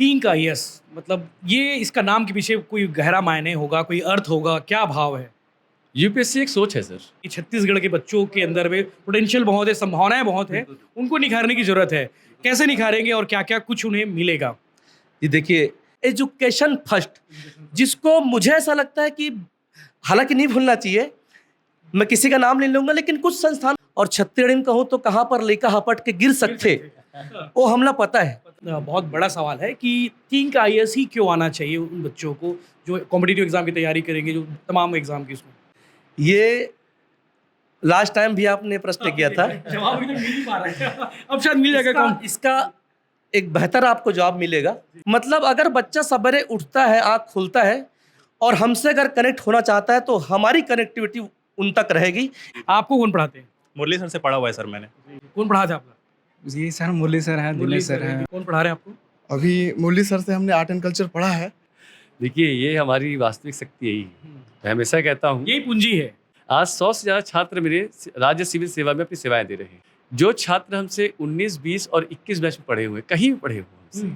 Think IAS मतलब ये इसका नाम के पीछे कोई गहरा मायने होगा, कोई अर्थ होगा, क्या भाव है? यूपीएससी एक सोच है सर। कि छत्तीसगढ़ के बच्चों के अंदर में पोटेंशियल बहुत है, संभावनाएँ बहुत हैं, उनको निखारने की ज़रूरत है। कैसे निखारेंगे और क्या-क्या कुछ उन्हें मिलेगा? ये देखिए, एजुकेशन फर्स्ट, जिसको मुझे ऐसा लगता है कि हालांकि नहीं भूलना चाहिए, मैं किसी का नाम नहीं लूंगा, लेकिन कुछ संस्थान और छत्तीसगढ़ में कहूँ तो कहाँ पर लेका हपट के गिर सकते, वो हमला पता है। बहुत बड़ा सवाल है कि थिंक आईएएस ही क्यों आना चाहिए उन बच्चों को जो कॉम्पिटिटिव एग्ज़ाम की तैयारी करेंगे, जो तमाम एग्ज़ाम की उसमें? ये लास्ट टाइम भी आपने प्रश्न किया था, जवाब अभी तक मिल नहीं पा रहा है। अब शायद मिल जाएगा कौन? इसका एक बेहतर आपको जवाब मिलेगा। मतलब अगर बच्चा सवेरे उठता है, आँख खुलता है और हमसे अगर कनेक्ट होना चाहता है तो हमारी कनेक्टिविटी उन तक रहेगी। आपको कौन पढ़ाते हैं? मुरली सर से पढ़ा हुआ है सर मैंने। कौन पढ़ा था आपका? जी सर, मुरली सर हैं, दिनेश सर हैं। कौन पढ़ा रहे हैं आपको? अभी मुरली सर से हमने आर्ट एंड कल्चर पढ़ा है। देखिए, ये हमारी वास्तविक शक्ति यही है। मैं हमेशा कहता हूँ, यही पूंजी है। आज 100 से ज़्यादा छात्र मेरे राज्य सिविल सेवा में अपनी सेवाएं दे रहे हैं। जो छात्र हमसे 19, 20 और 21 बैच में पढ़े हुए, कहीं भी पढ़े हुए हमसे,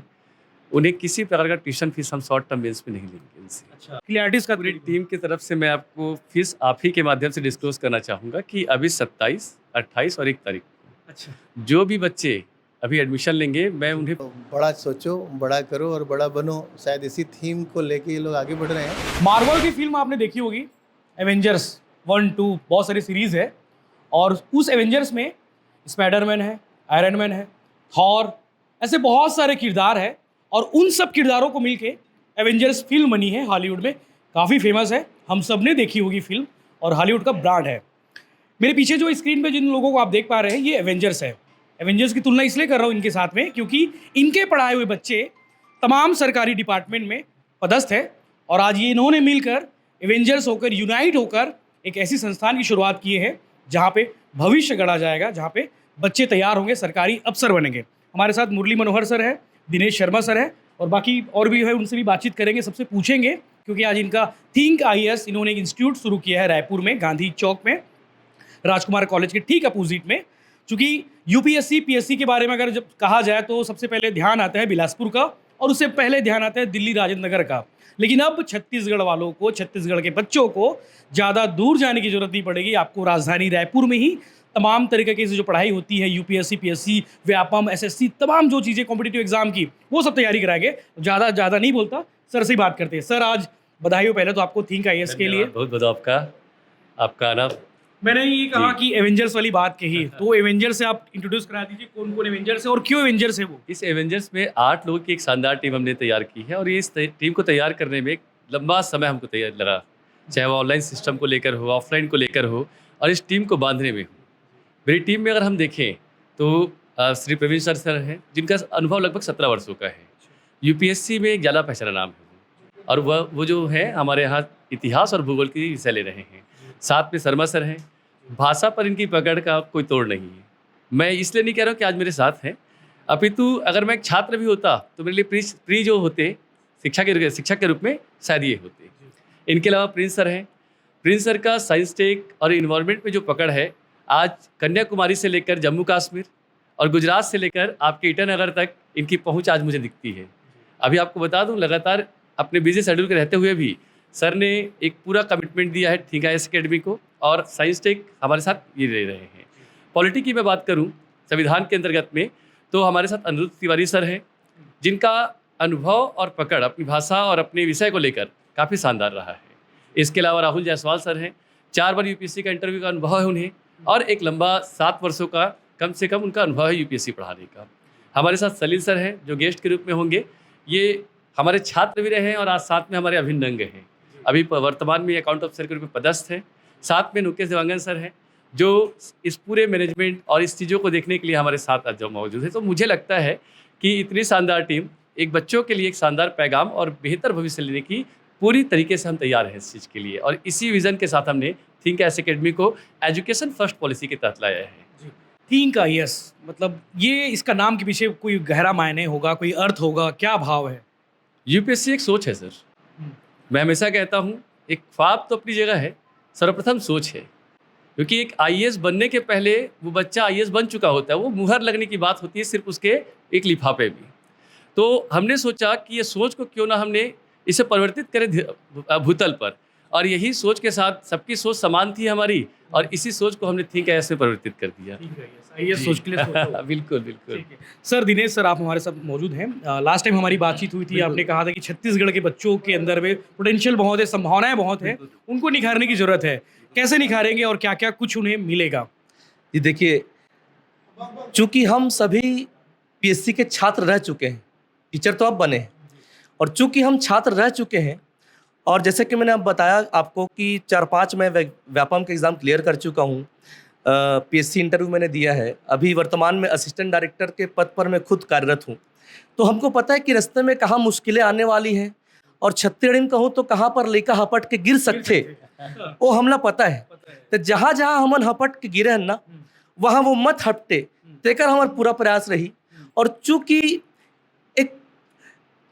उन्हें किसी प्रकार का ट्यूशन फीस हम शॉर्ट टर्म बेस पे नहीं लेंगे इनसे। अच्छा, क्लियरिटीज का पूरी टीम की तरफ से मैं आपको फीस आप ही के माध्यम से डिस्क्लोज करना चाहूँगा कि अभी 27, 28 और 1 तारीख को अच्छा, जो भी बच्चे अभी एडमिशन लेंगे, मैं उन्हें बड़ा सोचो, बड़ा करो और बड़ा बनो। शायद इसी थीम को लेके ये लोग आगे बढ़ रहे हैं। मार्वल की फिल्म आपने देखी होगी, एवेंजर्स 1, 2 बहुत सारी सीरीज है और उस एवेंजर्स में स्पाइडरमैन है, आयरन मैन है, थॉर, ऐसे बहुत सारे किरदार है और उन सब किरदारों को मिलके एवेंजर्स फिल्म बनी है हॉलीवुड में, काफ़ी फेमस है, हम सब ने देखी होगी फिल्म और हॉलीवुड का ब्रांड है। मेरे पीछे जो स्क्रीन पे जिन लोगों को आप देख पा रहे हैं ये एवेंजर्स है। एवेंजर्स की तुलना इसलिए कर रहा हूँ इनके साथ में क्योंकि इनके पढ़ाए हुए बच्चे तमाम सरकारी डिपार्टमेंट में पदस्थ है और आज ये इन्होंने मिलकर एवेंजर्स होकर, यूनाइट होकर एक ऐसी संस्थान की शुरुआत किए हैं जहाँ पे भविष्य गढ़ा जाएगा, जहाँ पे बच्चे तैयार होंगे, सरकारी अफसर बनेंगे। हमारे साथ मुरली मनोहर सर है, दिनेश शर्मा सर है और बाकी और भी है, उनसे भी बातचीत करेंगे, सबसे पूछेंगे क्योंकि आज इनका थिंक आईएएस, इन्होंने एक इंस्टीट्यूट शुरू किया है रायपुर में, गांधी चौक में, राजकुमार कॉलेज के ठीक अपोजिट में। चूँकि यूपीएससी पीएससी के बारे में अगर जब कहा जाए तो सबसे पहले ध्यान आता है बिलासपुर का और उससे पहले ध्यान आता है दिल्ली राजेंद्र नगर का। लेकिन अब छत्तीसगढ़ वालों को, छत्तीसगढ़ के बच्चों को ज़्यादा दूर जाने की ज़रूरत नहीं पड़ेगी। आपको राजधानी रायपुर में ही तमाम तरीके की जो पढ़ाई होती है, यूपीएससी पीएससी, व्यापम, एसएससी, तमाम जो चीज़ें कॉम्पिटिटिव एग्जाम की, वो सब तैयारी कराएंगे। ज़्यादा नहीं बोलता, सर से ही बात करते हैं। सर, आज बधाई हो पहले तो आपको थिंक आईएएस के लिए। बहुत बहुत आपका आना। मैंने ये कहा कि एवेंजर्स वाली बात कही, तो एवेंजर्स से आप इंट्रोड्यूस करा दीजिए, कौन कौन एवेंजर्स है और क्यों एवेंजर्स है वो? इस एवेंजर्स में 8 लोगों की एक शानदार टीम हमने तैयार की है और ये इस टीम को तैयार करने में एक लंबा समय हमको तैयार लगा, चाहे वो ऑनलाइन सिस्टम को लेकर हो, ऑफलाइन को लेकर हो और इस टीम को बांधने में हो। मेरी टीम में अगर हम देखें तो श्री प्रवीण सर हैं, जिनका अनुभव लगभग 17 वर्षों का है। यूपीएससी में एक ज़्यादा पहचाना नाम है और वो जो है हमारे यहाँ इतिहास और भूगोल की हिस्सा ले रहे हैं। साथ में शर्मा सर हैं, भाषा पर इनकी पकड़ का कोई तोड़ नहीं है। मैं इसलिए नहीं कह रहा हूँ कि आज मेरे साथ हैं, अपितु अगर मैं एक छात्र भी होता तो मेरे लिए प्री जो होते शिक्षक के रूप में शायद ये होते। इनके अलावा प्रिंस सर हैं। प्रिंस सर का साइंस टेक और इन्वायरमेंट में जो पकड़ है, आज कन्याकुमारी से लेकर जम्मू कश्मीर और गुजरात से लेकर आपके ईटानगर तक इनकी पहुँच आज मुझे दिखती है। अभी आपको बता दूँ, लगातार अपने बिजी शेड्यूल के रहते हुए भी सर ने एक पूरा कमिटमेंट दिया है थिंक आईएएस अकेडमी को और साइंस टेक हमारे साथ ये ले रहे हैं। पॉलिटी की मैं बात करूं संविधान के अंतर्गत में, तो हमारे साथ अनिरुद्ध तिवारी सर हैं, जिनका अनुभव और पकड़ अपनी भाषा और अपने विषय को लेकर काफ़ी शानदार रहा है। इसके अलावा राहुल जायसवाल सर हैं, 4 बार यूपीएससी का इंटरव्यू का अनुभव है उन्हें और एक लंबा 7 वर्षों का कम से कम उनका अनुभव है यूपीएससी पढ़ाने का। हमारे साथ सलील सर हैं जो गेस्ट के रूप में होंगे, ये हमारे छात्र भी रहे हैं और आज साथ में हमारे अभिन्न अंग हैं। अभी वर्तमान में अकाउंट ऑफिसर के रूप में पदस्थ हैं। साथ में नुकेश देवांगन सर हैं जो इस पूरे मैनेजमेंट और इस चीज़ों को देखने के लिए हमारे साथ आज मौजूद है। तो मुझे लगता है कि इतनी शानदार टीम एक बच्चों के लिए एक शानदार पैगाम और बेहतर भविष्य लेने की पूरी तरीके से हम तैयार हैं इस चीज़ के लिए और इसी विज़न के साथ हमने थिंक आईएएस अकेडमी को एजुकेशन फर्स्ट पॉलिसी के तहत लाया है। थिंक आईएएस मतलब ये इसका नाम के पीछे कोई गहरा मायने होगा, कोई अर्थ होगा, क्या भाव है? यूपीएससी एक सोच है सर। मैं हमेशा कहता हूँ, एक ख्वाब तो अपनी जगह है, सर्वप्रथम सोच है, क्योंकि एक आईएएस बनने के पहले वो बच्चा आईएएस बन चुका होता है, वो मुहर लगने की बात होती है सिर्फ उसके एक लिफाफे में। तो हमने सोचा कि ये सोच को क्यों ना हमने इसे परिवर्तित करें भूतल पर, और यही सोच के साथ सबकी सोच समान थी हमारी, और इसी सोच को हमने थिंक एआईएस में परिवर्तित कर दिया। ये सोच के लिए सोचो। बिल्कुल बिल्कुल। ठीक है। सर दिनेश सर, आप हमारे साथ मौजूद हैं। लास्ट टाइम हमारी बातचीत हुई थी, आपने कहा था कि छत्तीसगढ़ के बच्चों के अंदर में पोटेंशियल बहुत है, संभावनाएं बहुत है, उनको निखारने की जरूरत है। कैसे निखारेंगे और क्या क्या कुछ उन्हें मिलेगा? जी देखिए, चूंकि हम सभी पीएससी के छात्र रह चुके हैं, टीचर तो अब बने हैं, और चूंकि हम छात्र रह चुके हैं, और जैसे कि मैंने अब बताया आपको कि 4-5 मैं व्यापम का एग्ज़ाम क्लियर कर चुका हूँ, पीएससी इंटरव्यू मैंने दिया है, अभी वर्तमान में असिस्टेंट डायरेक्टर के पद पर मैं खुद कार्यरत हूँ। तो हमको पता है कि रास्ते में कहाँ मुश्किलें आने वाली हैं, और छत्तीसगढ़ में कहूँ तो कहाँ पर लेका हपट के गिर सकते, वो हमला पता है। तो जहाँ जहाँ हमन हपट के गिरे हैं ना, वहाँ वो मत हपटे, तेकर हमारा पूरा प्रयास रही। और चूंकि एक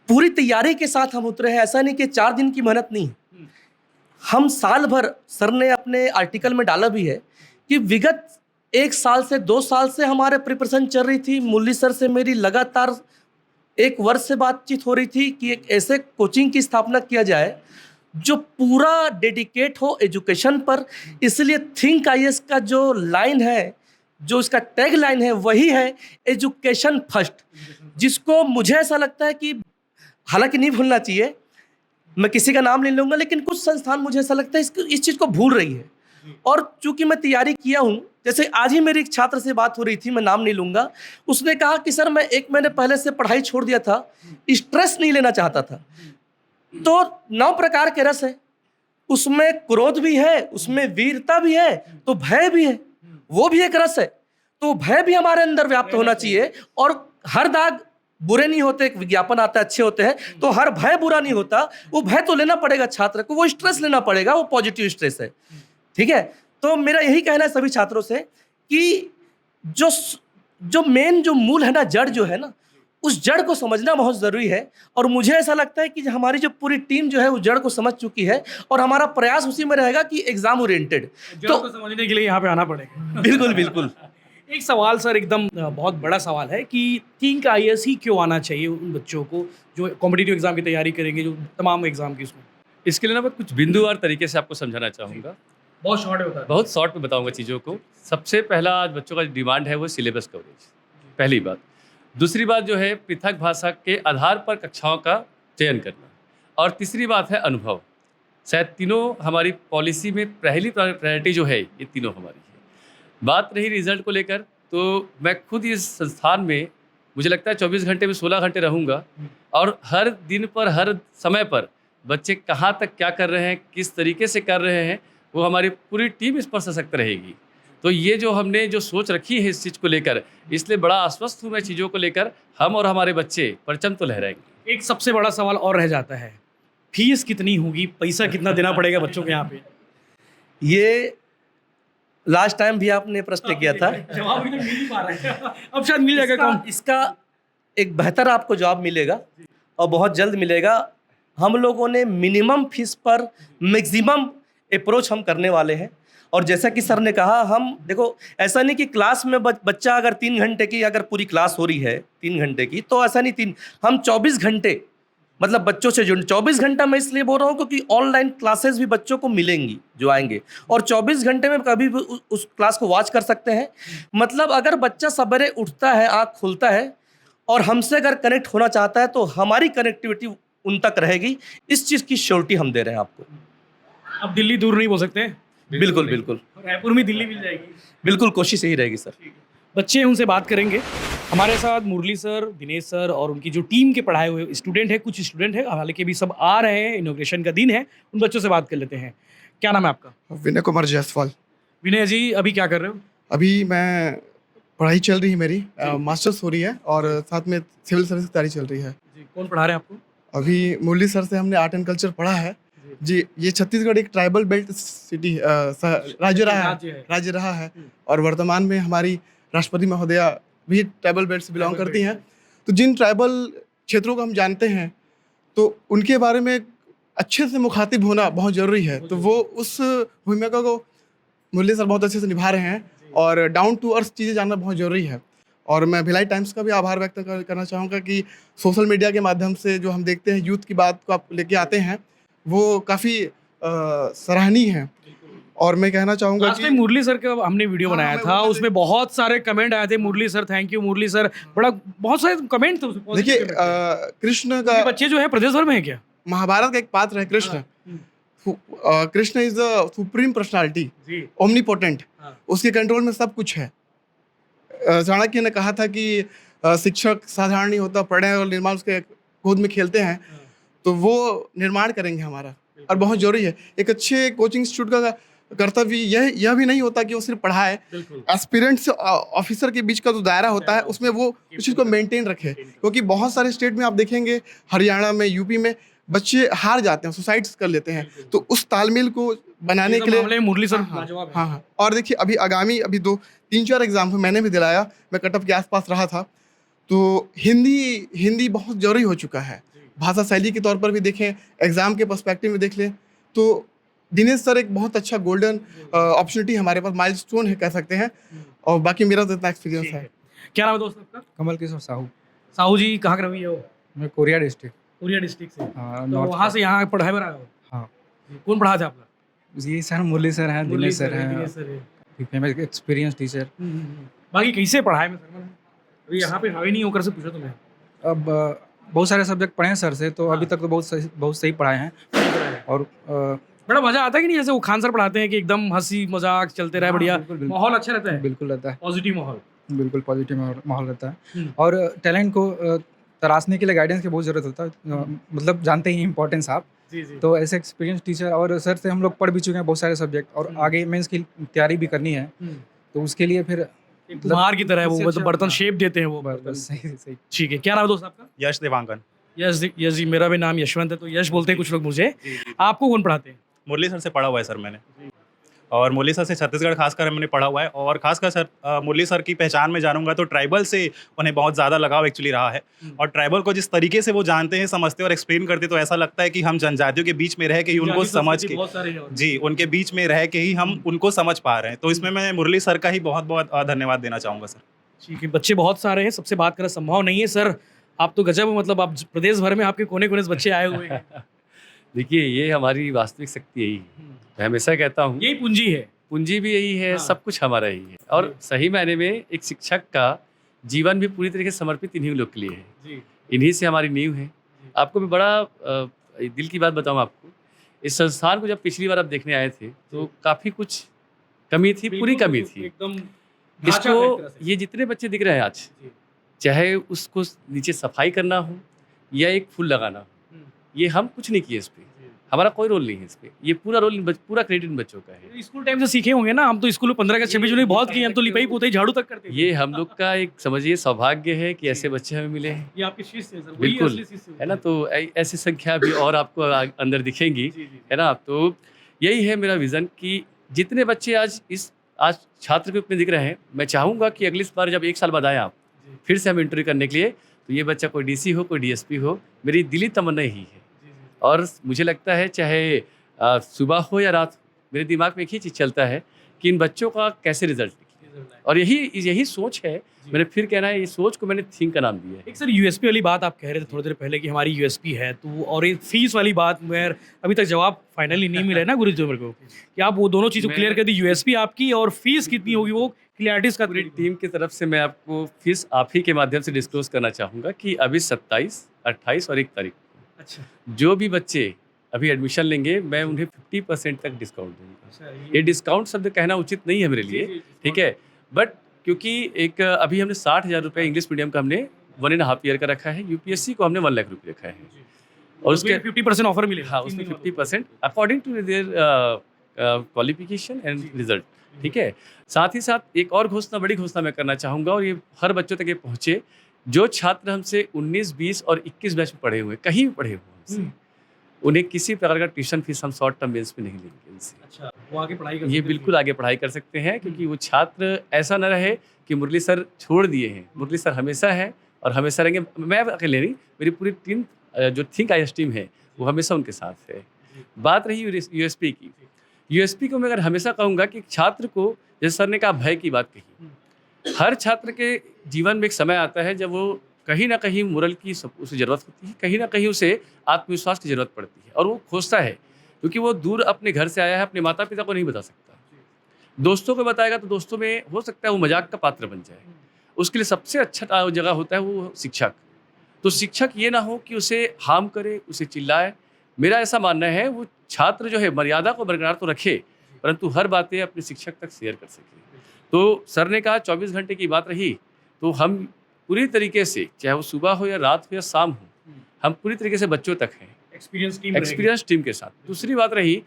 पूरी तैयारी के साथ हम उतरे हैं, ऐसा नहीं कि 4 दिन की मेहनत नहीं है, हम साल भर, सर ने अपने आर्टिकल में डाला भी है कि विगत 1 साल से 2 साल से हमारे प्रिपरेशन चल रही थी। मुरली सर से मेरी लगातार 1 वर्ष से बातचीत हो रही थी कि एक ऐसे कोचिंग की स्थापना किया जाए जो पूरा डेडिकेट हो एजुकेशन पर। इसलिए थिंक आईएएस का जो लाइन है, जो इसका टैग लाइन है, वही है एजुकेशन फर्स्ट, जिसको मुझे ऐसा लगता है कि हालांकि नहीं भूलना चाहिए, मैं किसी का नाम नहीं लूँगा, लेकिन कुछ संस्थान मुझे ऐसा लगता है इस चीज़ को भूल रही है। और चूंकि मैं तैयारी किया हूँ, जैसे आज ही मेरी एक छात्र से बात हो रही थी, मैं नाम नहीं लूँगा, उसने कहा कि सर मैं 1 महीने पहले से पढ़ाई छोड़ दिया था, स्ट्रेस नहीं लेना चाहता था। तो 9 प्रकार के रस है, उसमें क्रोध भी है, उसमें वीरता भी है, तो भय भी है, वो भी एक रस है। तो भय भी हमारे अंदर व्याप्त होना चाहिए। और हर दाग बुरे नहीं होते, एक विज्ञापन आता है अच्छे होते हैं, तो हर भय बुरा नहीं होता। वो भय तो लेना पड़ेगा छात्र को, वो स्ट्रेस लेना पड़ेगा, वो पॉजिटिव स्ट्रेस है। ठीक है, तो मेरा यही कहना है सभी छात्रों से कि जो मेन जो मूल है ना, जड़ जो है ना, उस जड़ को समझना बहुत ज़रूरी है। और मुझे ऐसा लगता है कि हमारी जो पूरी टीम जो है उस जड़ को समझ चुकी है, और हमारा प्रयास उसी में रहेगा कि एग्जाम ओरिएंटेड। तो समझने के लिए यहाँ पे आना पड़ेगा। बिल्कुल बिल्कुल। एक सवाल सर, एकदम बहुत बड़ा सवाल है कि थिंक आईएएस ही क्यों आना चाहिए उन बच्चों को जो कॉम्पिटिटिव एग्जाम की तैयारी करेंगे, जो तमाम एग्जाम की उसमें? इसके लिए ना मैं कुछ बिंदुवार तरीके से आपको समझाना चाहूँगा। बहुत शॉर्ट होता है। बहुत शॉर्ट में बताऊंगा चीज़ों को। सबसे पहला आज बच्चों का डिमांड है वो सिलेबस कवरेज, पहली बात। दूसरी बात जो है पृथक भाषा के आधार पर कक्षाओं का चयन करना, और तीसरी बात है अनुभव। शायद तीनों हमारी पॉलिसी में पहली प्रायोरिटी जो है, ये तीनों हमारी है। बात रही रिजल्ट को लेकर, तो मैं खुद इस संस्थान में मुझे लगता है 24 घंटे में 16 घंटे रहूँगा, और हर दिन पर हर समय पर बच्चे कहाँ तक क्या कर रहे हैं, किस तरीके से कर रहे हैं, वो हमारी पूरी टीम इस पर सशक्त रहेगी। तो ये जो हमने जो सोच रखी है इस चीज़ को लेकर, इसलिए बड़ा आश्वस्त हूँ मैं चीज़ों को लेकर। हम और हमारे बच्चे परचम तो लहराएंगे। एक सबसे बड़ा सवाल और रह जाता है, फीस कितनी होगी, पैसा कितना देना पड़ेगा बच्चों के यहाँ पे? ये लास्ट टाइम भी आपने प्रश्न किया था, जवाब अभी तक मिल नहीं पा रहा है। अब शायद मिल जाएगा कम। इसका एक बेहतर आपको जवाब मिलेगा, और बहुत जल्द मिलेगा। हम लोगों ने मिनिमम फीस पर मैक्सिमम अप्रोच हम करने वाले हैं। और जैसा कि सर ने कहा, हम देखो ऐसा नहीं कि क्लास में बच्चा अगर 3 घंटे की अगर पूरी क्लास हो रही है 3 घंटे की, तो ऐसा नहीं, हम 24 घंटे मतलब बच्चों से जुड़ 24 घंटा मैं इसलिए बोल रहा हूँ क्योंकि ऑनलाइन क्लासेस भी बच्चों को मिलेंगी जो आएंगे, और 24 घंटे में कभी भी उस क्लास को वॉच कर सकते हैं। मतलब अगर बच्चा सवेरे उठता है, आँख खुलता है और हमसे अगर कनेक्ट होना चाहता है, तो हमारी कनेक्टिविटी उन तक रहेगी। इस चीज़ की श्योरिटी हम दे रहे हैं आपको। अब दिल्ली दूर नहीं हो सकते? बिल्कुल बिल्कुल रायपुर में दिल्ली मिल जाएगी। बिल्कुल, कोशिश यही रहेगी सर। बच्चे उनसे बात करेंगे। हमारे साथ मुरली सर, दिनेश सर और उनकी जो टीम के पढ़ाए हुए स्टूडेंट है, कुछ स्टूडेंट है, हालांकि अभी सब आ रहे हैं, इनॉग्रेशन का दिन है, उन बच्चों से बात कर लेते हैं। क्या नाम है आपका? विनय कुमार जायसवाल। विनय जी, अभी क्या कर रहे हो? अभी मैं पढ़ाई चल रही है मेरी, मास्टर्स हो रही है, और साथ में सिविल सर्विस की तैयारी चल रही है। जी, कौन पढ़ा रहे हैं आपको? अभी मुरली सर से हमने आर्ट एंड कल्चर पढ़ा है जी। ये छत्तीसगढ़ एक ट्राइबल बेल्ट सिटी राज्य रहा है, और वर्तमान में हमारी राष्ट्रपति महोदया भी ट्राइबल बेल्ट से बिलोंग करती हैं। तो जिन ट्राइबल क्षेत्रों को हम जानते हैं, तो उनके बारे में अच्छे से मुखातिब होना बहुत ज़रूरी है। तो वो उस भूमिका को मुरली सर बहुत अच्छे से निभा रहे हैं, और डाउन टू अर्थ चीज़ें जानना बहुत ज़रूरी है। और मैं भिलाई टाइम्स का भी आभार व्यक्त करना चाहूँगा कि सोशल मीडिया के माध्यम से जो हम देखते हैं यूथ की बात को आप लेके आते हैं, वो काफ़ी सराहनीय है। और मैं कहना चाहूँगा लास्ट टाइम मुरली सर का हमने वीडियो हाँ, बनाया मैं था, वो उसमें बहुत सारे कमेंट आए थे, Murali sir thank you, Murali sir, बड़ा बहुत सारे कमेंट थे उसमें, positive देखिए comment थे। कृष्ण ये का बच्चे जो है प्रदेश भर में है क्या? महाभारत का एक पात्र है Krishna. Krishna is the supreme personality, जी ओमनीपोटेंट। हाँ। उसके कंट्रोल में सब कुछ है। चाणक्य ने कहा था कि शिक्षक साधारण नहीं होता, पढ़े और निर्माण उसके गोद में खेलते हैं, तो वो निर्माण करेंगे हमारा, और बहुत जरूरी है। एक अच्छे कोचिंग इंस्टीट्यूट का कर्तव्य यह भी नहीं होता कि वो सिर्फ पढ़ाए, बिल्कुल एस्पिरेंट्स ऑफिसर के बीच का जो दायरा होता है उसमें वो उस चीज़ को मेंटेन रखे। क्योंकि बहुत सारे स्टेट में आप देखेंगे, हरियाणा में, यूपी में बच्चे हार जाते हैं, सुसाइड्स कर लेते हैं। तो उस तालमेल को बनाने के लिए मामले में मुरली सर हाँ, लाजवाब है। हाँ हाँ। और देखिए अभी 2-3-4 एग्जाम मैंने भी दिलाया, मैं कटअप के आसपास रहा था। तो हिंदी बहुत जरूरी हो चुका है। भाषा शैली के तौर पर भी देखें, एग्जाम के पर्सपेक्टिव में देख लें, तो दिनेश सर एक बहुत अच्छा गोल्डन अपॉर्चुनिटी हमारे पास, माइलस्टोन है कह सकते हैं। और बाकी मेरा तो इतना एक्सपीरियंस है। क्या नाम है दोस्त आपका? कमल किशोर साहू। साहू जी कहाँ के रवैये हो? मैं कोरिया डिस्ट्रिक्ट। कोरिया डिस्ट्रिक्ट से। हाँ, तो नॉर्थ वहाँ से यहाँ पढ़ाई में आए हो? हाँ। कौन पढ़ा था आपका? ये सर मुरली सर हैं, दिनेश सर हैं, दिनेश सर है। Famous experience teacher. बाकी कैसे पढ़ाई में सर? अभी यहाँ पे हावी नहीं होकर से पूछा तुम्हें। अब बहुत सारे सब्जेक्ट पढ़े हैं सर से, तो अभी तक तो बहुत सही पढ़ाए हैं। और बड़ा मजा आता है कि नहीं? जैसे वो खान सर पढ़ाते हैं कि एकदम हंसी मजाक चलते रहे, बढ़िया बिल्कुल। माहौल अच्छा रहता है, बिल्कुल रहता है, पॉजिटिव माहौल। बिल्कुल पॉजिटिव माहौल रहता है। और टैलेंट को तराशने के लिए गाइडेंस की बहुत ज़रूरत होता है। मतलब जानते ही इम्पोर्टेंस आप। जी जी। तो ऐसे एक्सपीरियंस टीचर और सर से हम लोग पढ़ भी चुके हैं बहुत सारे सब्जेक्ट, और आगे मेंस की तैयारी भी करनी है, तो उसके लिए फिर एक कुम्हार की तरह है वो, इससे मतलब अच्छा- बर्तन शेप देते हैं वो। बस सही। ठीक है, क्या नाम है दोस्त आपका? यश देवांगन। यश जी, मेरा भी नाम यशवंत है, तो यश बोलते हैं कुछ लोग मुझे। आपको कौन पढ़ाते हैं? मुरली सर से पढ़ा हुआ है सर मैंने, और मुरली सर से छत्तीसगढ़ खासकर मैंने पढ़ा हुआ है। और खासकर सर मुरली सर की पहचान में जानूंगा तो ट्राइबल से उन्हें बहुत ज़्यादा लगाव एक्चुअली रहा है। और ट्राइबल को जिस तरीके से वो जानते हैं, समझते हैं और एक्सप्लेन करते, तो ऐसा लगता है कि हम जनजातियों के बीच में रह के ही उनको समझ के, बहुत सारे हैं और। जी, उनके बीच में रह के ही हम उनको समझ पा रहे हैं। तो इसमें मैं मुरली सर का ही बहुत बहुत धन्यवाद देना चाहूँगा सर। ठीक है, बच्चे बहुत सारे हैं, सबसे बात करना संभव नहीं है सर। आप तो गजब, मतलब आप प्रदेश भर में आपके कोने कोने से बच्चे आए हुए हैं। देखिए, ये हमारी वास्तविक शक्ति यही है। मैं हमेशा कहता हूँ, यही पूंजी है। पूंजी भी यही है, हाँ। सब कुछ हमारा ही है। और सही मायने में एक शिक्षक का जीवन भी पूरी तरीके से समर्पित इन्हीं लोग के लिए है। जी। इन्हीं से हमारी नींव है। आपको भी बड़ा दिल की बात बताऊं आपको, इस संस्थान को जब पिछली बार आप देखने आए थे तो काफ़ी कुछ कमी थी, पूरी कमी थी। एकदम इसको, ये जितने बच्चे दिख रहे हैं आज, चाहे उसको नीचे सफाई करना हो या एक फूल लगाना हो, ये हम कुछ नहीं किए इस पे, हमारा कोई रोल नहीं है इस पे। ये पूरा रोल पूरा क्रेडिट इन बच्चों का है। स्कूल टाइम से सीखे होंगे ना, हम तो स्कूल में 15 अगस्त 26 जनवरी बहुत किए, हम तो लिपाई पोताई झाड़ू तक करते थे। ये हम लोग का एक समझिए सौभाग्य है कि ऐसे बच्चे हमें मिले हैं। ये आपके शिष्य हैं सर, वही बिल्कुल, असली शिष्य होते है ना। हैं। तो ऐसी संख्या भी और आपको अंदर दिखेंगी, जी, जी। है ना। तो यही है मेरा विज़न कि जितने बच्चे आज छात्र के रूप में दिख रहे हैं, मैं चाहूँगा कि अगली बार जब 1 साल बाद आए आप फिर से हम इंटरव्यू करने के लिए, तो ये बच्चा कोई डीसी हो, कोई डीएसपी हो, मेरी दिली तमन्ना यही है। और मुझे लगता है चाहे सुबह हो या रात हो, मेरे दिमाग में एक ही चीज़ चलता है कि इन बच्चों का कैसे रिजल्ट निकले। और यही सोच है। मैंने फिर कहना है, ये सोच को मैंने थिंक का नाम दिया है। एक सर यूएसपी वाली बात आप कह रहे थे थोड़ी देर पहले कि हमारी यूएसपी है, तो और ये फीस वाली बात में अभी तक जवाब फाइनली नहीं मिला है ना गुरु जी मेरे को, कि आप वो दोनों चीज़ क्लियर कर दी, यूएसपी आपकी और फीस कितनी होगी वो क्लियरिटीज का। पूरी टीम की तरफ से मैं आपको फीस आप ही के माध्यम से डिस्क्लोज करना चाहूँगा कि अभी 27, 28 और 1 तारीख को अच्छा, जो भी बच्चे अभी एडमिशन लेंगे, मैं उन्हें 50% तक डिस्काउंट दूंगा। ये डिस्काउंट शब्द कहना उचित नहीं है मेरे लिए, ठीक है, बट क्योंकि एक अभी हमने 60,000 रुपये इंग्लिश मीडियम का हमने 1.5 ईयर का रखा है, यूपीएससी को हमने 1 लाख रुपये रखा है, और उसके 50% ऑफर मिलेगा। हाँ, उसमें 50% according to their qualification and result, ठीक है। साथ ही साथ एक और घोषणा, बड़ी घोषणा मैं करना चाहूँगा, और ये हर बच्चों तक ये पहुँचे, जो छात्र हमसे 19, 20 और 21 बैच में पढ़े हुए, कहीं भी पढ़े हुए हमसे, उन्हें किसी प्रकार का ट्यूशन फीस हम शॉर्ट टर्म बेस पे नहीं लेंगे इनसे। अच्छा, वो आगे पढ़ाई कर ये सकते हैं। बिल्कुल आगे पढ़ाई कर सकते हैं, क्योंकि वो छात्र ऐसा न रहे कि मुरली सर छोड़ दिए हैं। मुरली सर हमेशा है और हमेशा रहेंगे। मैं अकेले नहीं, मेरी पूरी टीम जो थिंक आईएएस टीम है वो हमेशा उनके साथ है। बात रही यूएसपी की, यूएसपी को मैं अगर हमेशा कहूँगा कि छात्र को, जैसे सर ने कहा भय की बात कही, हर छात्र के जीवन में एक समय आता है जब वो कहीं ना कहीं मोरल की उसे ज़रूरत होती है, कहीं ना कहीं उसे आत्मविश्वास की ज़रूरत पड़ती है और वो खोजता है, क्योंकि वो दूर अपने घर से आया है, अपने माता पिता को नहीं बता सकता। दोस्तों को बताएगा तो दोस्तों में हो सकता है वो मजाक का पात्र बन जाए। उसके लिए सबसे अच्छा जगह होता है वो शिक्षक। तो शिक्षक ये ना हो कि उसे हार्म करे, उसे चिल्लाए। मेरा ऐसा मानना है वो छात्र जो है मर्यादा को बरकरार तो रखे, परंतु हर बातें अपने शिक्षक तक शेयर कर सके। तो सर ने कहा 24 घंटे की बात रही, तो हम पूरी तरीके से, चाहे वो सुबह हो या रात हो या शाम हो, हम पूरी तरीके से बच्चों तक हैं, एक्सपीरियंस टीम के साथ। दूसरी बात रही,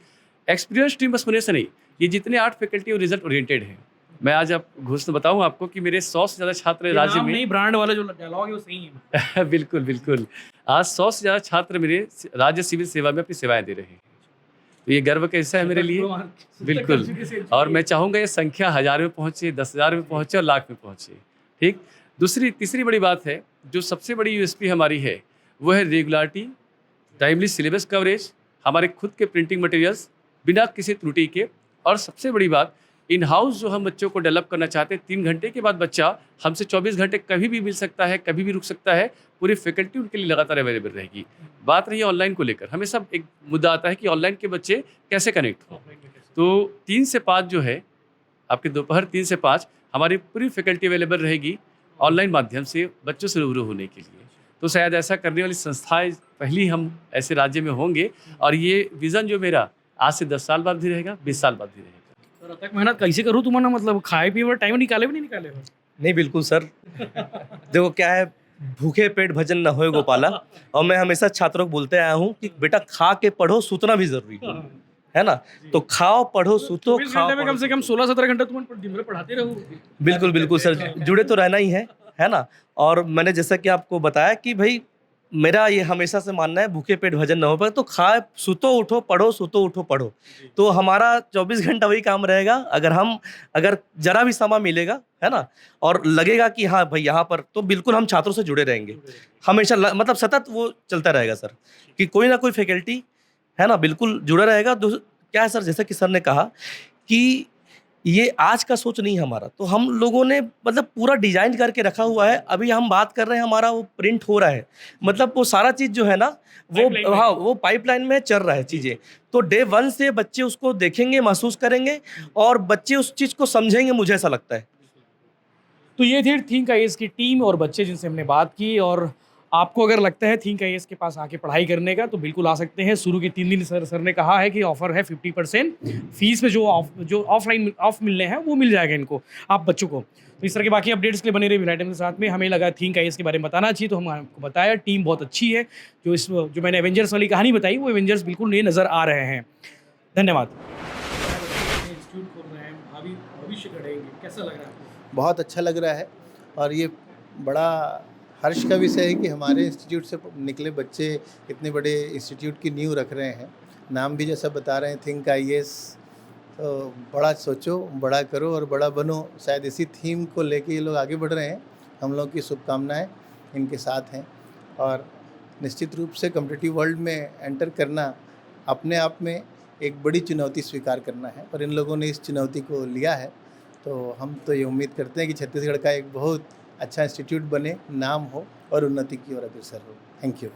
एक्सपीरियंस टीम बस होने से नहीं, ये जितने 8 फैकल्टी वो रिजल्ट ओरिएंटेड हैं। मैं आज आप घोषणा बताऊं आपको कि मेरे 100 से ज़्यादा छात्र राज्य में, नहीं ब्रांड वाला जो डायलॉग है वो सही है। बिल्कुल बिल्कुल, आज 100 से ज़्यादा छात्र मेरे राज्य सिविल सेवा में अपनी सेवाएं दे रहे हैं। तो ये गर्व कैसा है मेरे लिए, बिल्कुल। और मैं चाहूँगा ये संख्या 1000 में पहुँचे, 10,000 में पहुँचे और लाख में पहुँचे। ठीक। तीसरी बड़ी बात है, जो सबसे बड़ी यूएसपी हमारी है, वो है रेगुलरिटी, टाइमली सिलेबस कवरेज, हमारे खुद के प्रिंटिंग मटेरियल्स बिना किसी त्रुटि के, और सबसे बड़ी बात इन हाउस जो हम बच्चों को डेवलप करना चाहते हैं। 3 घंटे के बाद बच्चा हमसे 24 घंटे कभी भी मिल सकता है, कभी भी रुक सकता है, पूरी फैकल्टी उनके लिए लगातार अवेलेबल रहेगी। बात रही है ऑनलाइन को लेकर, हमेशा एक मुद्दा आता है कि ऑनलाइन के बच्चे कैसे कनेक्ट हों। तो 3 से 5 जो है आपके दोपहर 3 से 5 हमारी पूरी फैकल्टी अवेलेबल रहेगी ऑनलाइन माध्यम से बच्चों से रूबरू होने के लिए। तो शायद ऐसा करने वाली संस्थाएं पहली हम ऐसे राज्य में होंगे, और ये विज़न जो मेरा आज से 10 साल बाद भी रहेगा, 20 साल बाद भी रहेगा। सर तक मेहनत कैसे करूँ तुम्हारा, मतलब खाए पिए टाइम निकाले भी नहीं निकाले हो? नहीं बिल्कुल सर, देखो क्या है, भूखे पेट भजन न होए गोपाला। और मैं हमेशा छात्रों को बोलते आया हूँ कि बेटा खा के पढ़ो, सूतना भी जरूरी है ना। तो खाओ पढ़ो सूतो, 24 खाओ घंटे में पढ़ो, कम से कम 16-17 घंटे तुम दिन भर पढ़ाते रहो। बिल्कुल बिल्कुल सर, जुड़े तो रहना ही है ना। और मैंने जैसा कि आपको बताया कि भाई मेरा ये हमेशा से मानना है, भूखे पेट भजन न हो पाए, तो खाए सुतो उठो पढ़ो, सुतो उठो पढ़ो। तो हमारा 24 घंटा वही काम रहेगा। अगर जरा भी समय मिलेगा, है ना, और लगेगा कि हाँ भाई यहाँ पर, तो बिल्कुल हम छात्रों से जुड़े रहेंगे हमेशा, मतलब सतत वो चलता रहेगा सर, कि कोई ना कोई फैकल्टी, है ना, बिल्कुल जुड़ा रहेगा। क्या है सर, जैसा कि सर ने कहा कि ये आज का सोच नहीं हमारा, तो हम लोगों ने मतलब पूरा डिजाइन करके रखा हुआ है। अभी हम बात कर रहे हैं, हमारा वो प्रिंट हो रहा है, मतलब वो सारा चीज़ जो है ना, वो हाँ वो पाइपलाइन में चल रहा है चीज़ें। तो डे 1 से बच्चे उसको देखेंगे, महसूस करेंगे, और बच्चे उस चीज़ को समझेंगे, मुझे ऐसा लगता है। तो ये थी थिंक आईएएस की टीम और बच्चे जिनसे हमने बात की। और आपको अगर लगता है थिंक आईएएस के पास आके पढ़ाई करने का, तो बिल्कुल आ सकते हैं। शुरू के 3 दिन सर ने कहा है कि ऑफर है 50%, फीस में जो ऑफलाइन ऑफ मिलने हैं वो मिल जाएगा इनको, आप बच्चों को। तो इस तरह के बाकी अपडेट्स के लिए बने रहे विलाइटम के साथ में। हमें लगा थिंक आईएएस के बारे में बताना चाहिए, तो हम आपको बताया। टीम बहुत अच्छी है, जो मैंने एवेंजर्स वाली कहानी बताई, वो एवेंजर्स बिल्कुल नए नज़र आ रहे हैं। धन्यवाद। भविष्य गढ़ेंगे, कैसा लग रहा है आपको? बहुत अच्छा लग रहा है, और ये बड़ा हर्ष का विषय है कि हमारे इंस्टीट्यूट से निकले बच्चे इतने बड़े इंस्टीट्यूट की नींव रख रहे हैं। नाम भी जैसा बता रहे हैं, थिंक आईएएस, तो बड़ा सोचो, बड़ा करो और बड़ा बनो। शायद इसी थीम को लेके ये लोग आगे बढ़ रहे हैं। हम लोग की शुभकामनाएं इनके साथ हैं, और निश्चित रूप से कॉम्पिटिटिव वर्ल्ड में एंटर करना अपने आप में एक बड़ी चुनौती स्वीकार करना है, और इन लोगों ने इस चुनौती को लिया है। तो हम तो ये उम्मीद करते हैं कि छत्तीसगढ़ का एक बहुत अच्छा इंस्टीट्यूट बने, नाम हो और उन्नति की ओर अग्रसर हो। Thank you.